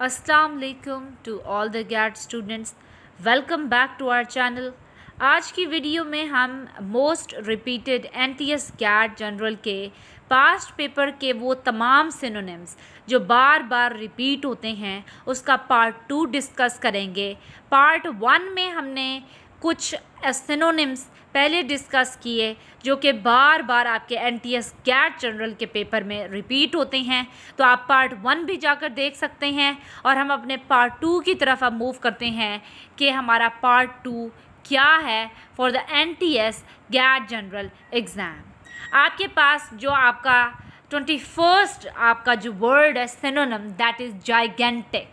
अस्सलाम वालेकुम to all the GAT students. Welcome back to our channel. आज की वीडियो में हम most repeated NTS GAT general के पास्ट पेपर के वो तमाम सिनोनिम्स जो बार बार रिपीट होते हैं उसका पार्ट 2 डिस्कस करेंगे। पार्ट 1 में हमने कुछ सिनोनिम्स पहले डिस्कस किए जो कि बार बार आपके एनटीएस गैट जनरल के पेपर में रिपीट होते हैं, तो आप पार्ट 1 भी जाकर देख सकते हैं। और हम अपने पार्ट 2 की तरफ अब मूव करते हैं कि हमारा पार्ट 2 क्या है for the NTS GAT general exam. आपके पास जो आपका 21st आपका जो वर्ड है synonym that is gigantic.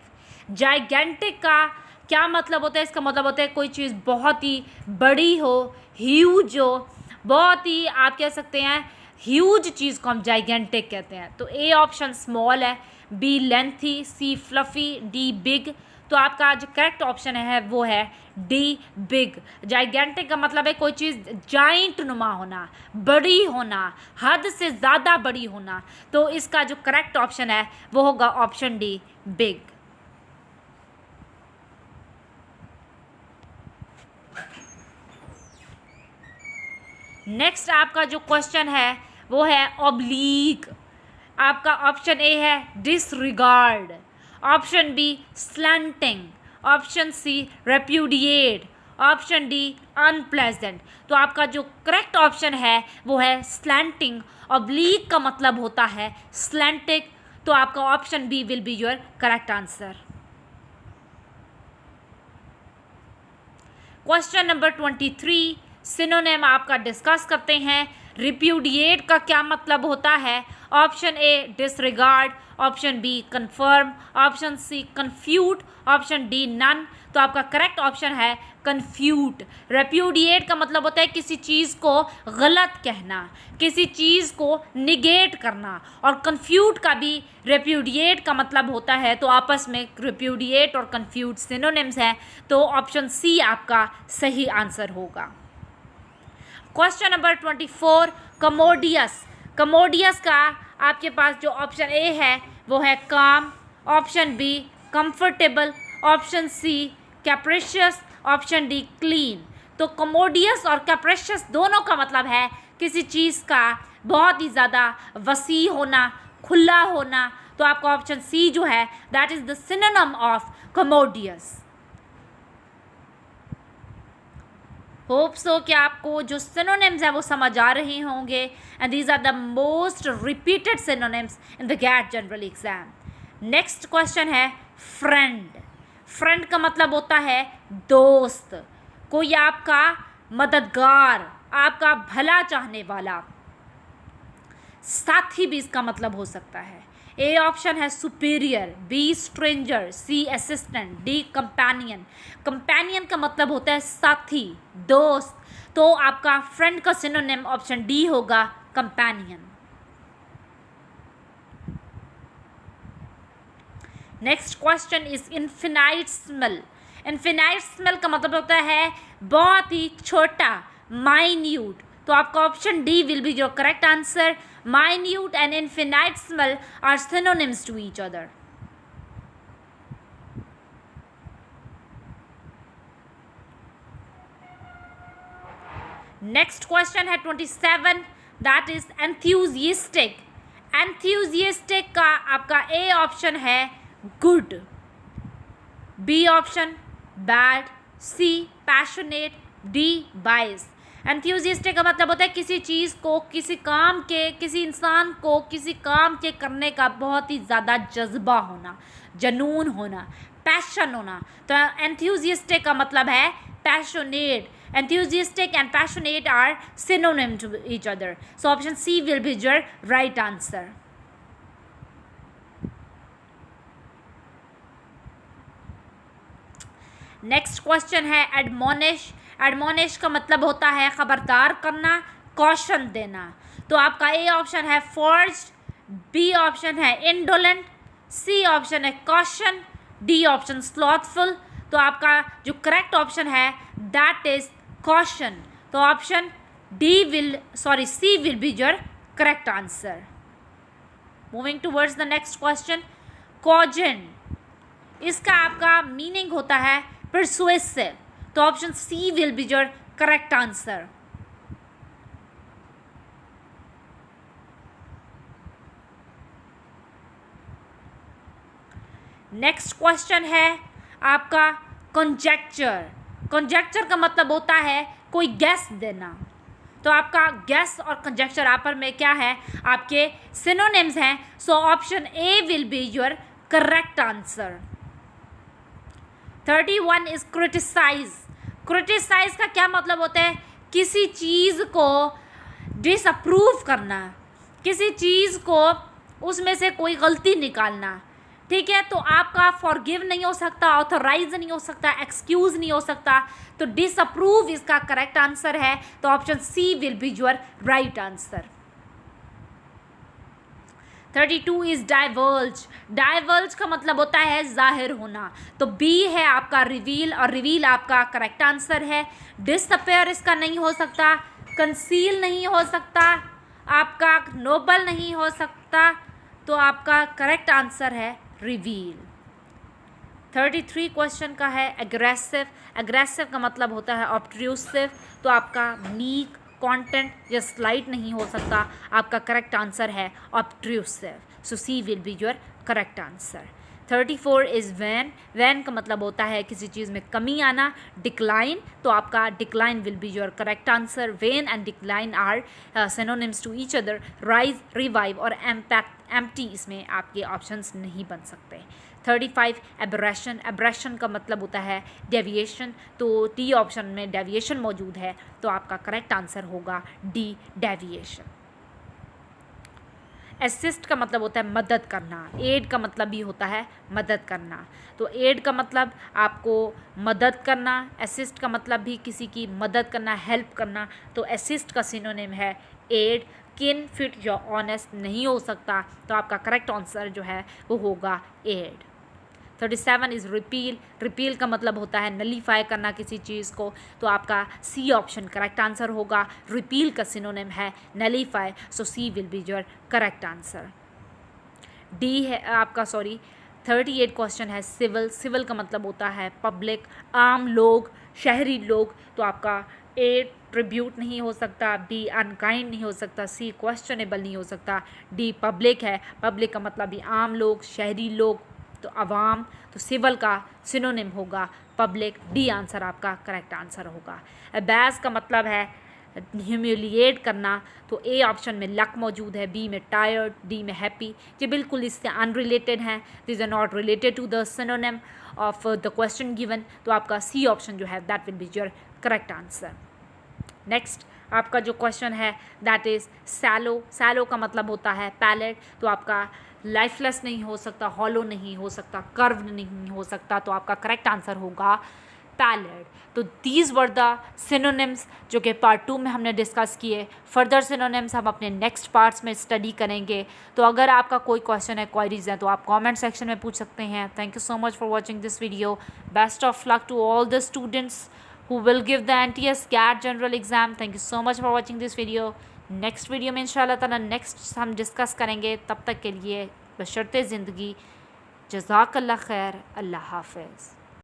Gigantic का क्या मतलब होता है? इसका मतलब होता है कोई चीज़ बहुत ही बड़ी हो, ह्यूज हो, बहुत ही आप कह सकते हैं ह्यूज चीज़ को हम जाइगेंटिक कहते हैं। तो ए ऑप्शन स्मॉल है, बी लेंथी, सी फ्लफ़ी, डी बिग। तो आपका जो करेक्ट ऑप्शन है वो है डी बिग। जाइगेंटिक का मतलब है कोई चीज़ जाइंट नुमा होना, बड़ी होना, हद से ज़्यादा बड़ी होना। तो इसका जो करेक्ट ऑप्शन है वो होगा ऑप्शन डी बिग। नेक्स्ट आपका जो क्वेश्चन है वो है ऑब्लीक। आपका ऑप्शन ए है disregard, option B slanting, option C repudiate, option D unpleasant. तो आपका जो करेक्ट ऑप्शन है वो है स्लैंटिंग। ऑब्लीक का मतलब होता है स्लैंटिक। तो आपका option B will be your correct answer. Question number 23 synonym आपका डिस्कस करते हैं। रिप्यूडिएट का क्या मतलब होता है? Option A disregard, option B confirm, option C confute, option D none. तो आपका करेक्ट ऑप्शन है कन्फ्यूट। रेप्यूडिएट का मतलब होता है किसी चीज़ को गलत कहना, किसी चीज़ को निगेट करना। और कन्फ्यूट का भी रेप्यूडिएट का मतलब होता है। तो आपस में रेप्यूडिएट और कन्फ्यूट सिनोनिम्स हैं। तो ऑप्शन सी आपका सही आंसर होगा। Question number 24 commodious. कमोडियस का आपके पास जो ऑप्शन ए है वो है calm, option B comfortable, option C capricious, option D clean. तो कमोडियस और कैप्रिशियस दोनों का मतलब है किसी चीज़ का बहुत ही ज़्यादा वसी होना, खुला होना। तो आपका ऑप्शन सी जो है that is the synonym of commodious. Hope so कि आपको जो सिनोनिम्स है वो समझ आ रहे होंगे and these are the most repeated synonyms in the GAT general exam. Next question है फ्रेंड। फ्रेंड का मतलब होता है दोस्त, कोई आपका मददगार, आपका भला चाहने वाला। साथी भी इसका मतलब हो सकता है। ए ऑप्शन है superior, B stranger, C assistant, D companion. Companion का मतलब होता है साथी, दोस्त। तो आपका फ्रेंड का सिनोनिम ऑप्शन डी होगा companion. Next question is infinitesimal. Infinitesimal का मतलब होता है बहुत ही छोटा, माइन्यूट। तो आपका option D will be your correct answer. Minute and infinitesimal are synonyms to each other. Next question है 27 that is enthusiastic. Enthusiastic का आपका ए ऑप्शन है good, बी ऑप्शन बैड, सी पैशनेट, डी बाइस। एंथ्यूजिस्टिक का मतलब होता है किसी चीज़ को, किसी काम के, किसी इंसान को किसी काम के करने का बहुत ही ज़्यादा जज्बा होना, जनून होना, पैशन होना। तो एंथ्यूजिस्टिक का मतलब है passionate. Enthusiastic and passionate are synonym to each other. So option C will be your right answer. Next question है एडमोनिश। एडमोनिश का मतलब होता है खबरदार करना, कॉशन देना। तो आपका ए ऑप्शन है फोर्स्ड, बी ऑप्शन है इंडोलेंट, सी ऑप्शन है कॉशन, डी ऑप्शन स्लॉथफुल। तो आपका जो करेक्ट ऑप्शन है दैट इज कॉशन। तो option C will be your correct answer. Moving towards the next question, cogent. इसका आपका मीनिंग होता है परसुएसिव, तो option C will be your correct answer. Next question है आपका कंजेक्चर। कंजेक्चर का मतलब होता है कोई गैस देना, तो आपका गैस और कंजेक्चर आपस में क्या है, आपके सिनोनिम्स हैं, so option A will be your correct answer. 31 is criticise. Criticise का क्या मतलब होता है, किसी चीज़ को डिसअप्रूव करना, किसी चीज़ को उसमें से कोई गलती निकालना, ठीक है। तो आपका फॉरगिव नहीं हो सकता, ऑथराइज नहीं हो सकता, एक्सक्यूज नहीं हो सकता, तो डिसअप्रूव इसका करेक्ट आंसर है, तो option C will be your right answer. 32 is diverge. Diverge का मतलब होता है जाहिर होना, तो बी है आपका रिवील, और रिवील आपका करेक्ट आंसर है। डिसअपेयर इसका नहीं हो सकता, कंसील नहीं हो सकता, आपका नोबल नहीं हो सकता, तो आपका करेक्ट आंसर है रिवील। 33 क्वेश्चन का है एग्रेसिव। एग्रेसिव का मतलब होता है ऑब्ट्रूसिव, तो आपका मीक, कंटेंट या स्लाइट नहीं हो सकता, आपका करेक्ट आंसर है obtrusive, so C will be your correct answer. 34 is vain. Vain का मतलब होता है किसी चीज़ में कमी आना। डिक्लाइन, तो आपका decline will be your correct answer. Wane and decline are synonyms to each other. Rise, revive और एम्प्टी इसमें आपके ऑप्शंस नहीं बन सकते। 35 एब्रेशन। एब्रेशन का मतलब होता है डेविएशन, तो डी ऑप्शन में डेविएशन मौजूद है, तो आपका करेक्ट आंसर होगा डी, डेविएशन। असिस्ट का मतलब होता है मदद करना। एड का मतलब भी होता है मदद करना, तो एड का मतलब आपको मदद करना, असिस्ट का मतलब भी किसी की मदद करना, हेल्प करना, तो असिस्ट का सिनोनिम है एड। किन, फिट या ऑनेस्ट नहीं हो सकता, तो आपका करेक्ट आंसर जो है वो होगा एड। 37 is repeal. रिपील का मतलब होता है नलीफाई करना किसी चीज़ को, तो आपका सी ऑप्शन करेक्ट आंसर होगा। रिपील का सिनोनिम है nullify, so C will be your correct answer. D है आपका 38 क्वेश्चन है सिविल। सिविल का मतलब होता है पब्लिक, आम लोग, शहरी लोग, तो आपका ए ट्रिब्यूट नहीं हो सकता, बी अनकाइंड नहीं हो सकता, सी क्वेश्चनेबल नहीं हो सकता, डी पब्लिक है। पब्लिक का मतलब भी आम लोग, शहरी लोग, तो अवाम, तो सिविल का सिनोनिम होगा पब्लिक, डी आंसर आपका करेक्ट आंसर होगा। अबैस का मतलब है ह्यूमिलिएट करना, तो ए ऑप्शन में लक मौजूद है, बी में टायर्ड, डी में हैप्पी, ये बिल्कुल इससे अनरिलेटेड हैं, this are not related to the synonym of the question given, तो आपका सी ऑप्शन जो है that will be your correct answer. Next आपका जो क्वेश्चन है दैट इज़ सैलो। सैलो का मतलब होता है पैलेट, तो आपका लाइफलेस नहीं हो सकता, हॉलो नहीं हो सकता, कर्व्ड नहीं हो सकता, तो आपका करेक्ट आंसर होगा पैलेट। तो दीज वर द सिनोनिम्स जो कि पार्ट 2 में हमने डिस्कस किए। फर्दर सिनोनिम्स हम अपने नेक्स्ट पार्ट्स में स्टडी करेंगे, तो अगर आपका कोई क्वेश्चन है, क्वारीज हैं, तो आप कमेंट सेक्शन में पूछ सकते हैं। Thank you so much for watching this video. Best of luck to all the students who will give the NTS CAT general exam. Thank you so much for watching this video. Next video में इंशाल्लाह ताला next हम discuss करेंगे। तब तक के लिए बशर्ते ज़िंदगी, जज़ाकल्लाह खैर, अल्लाह हाफ़िज़।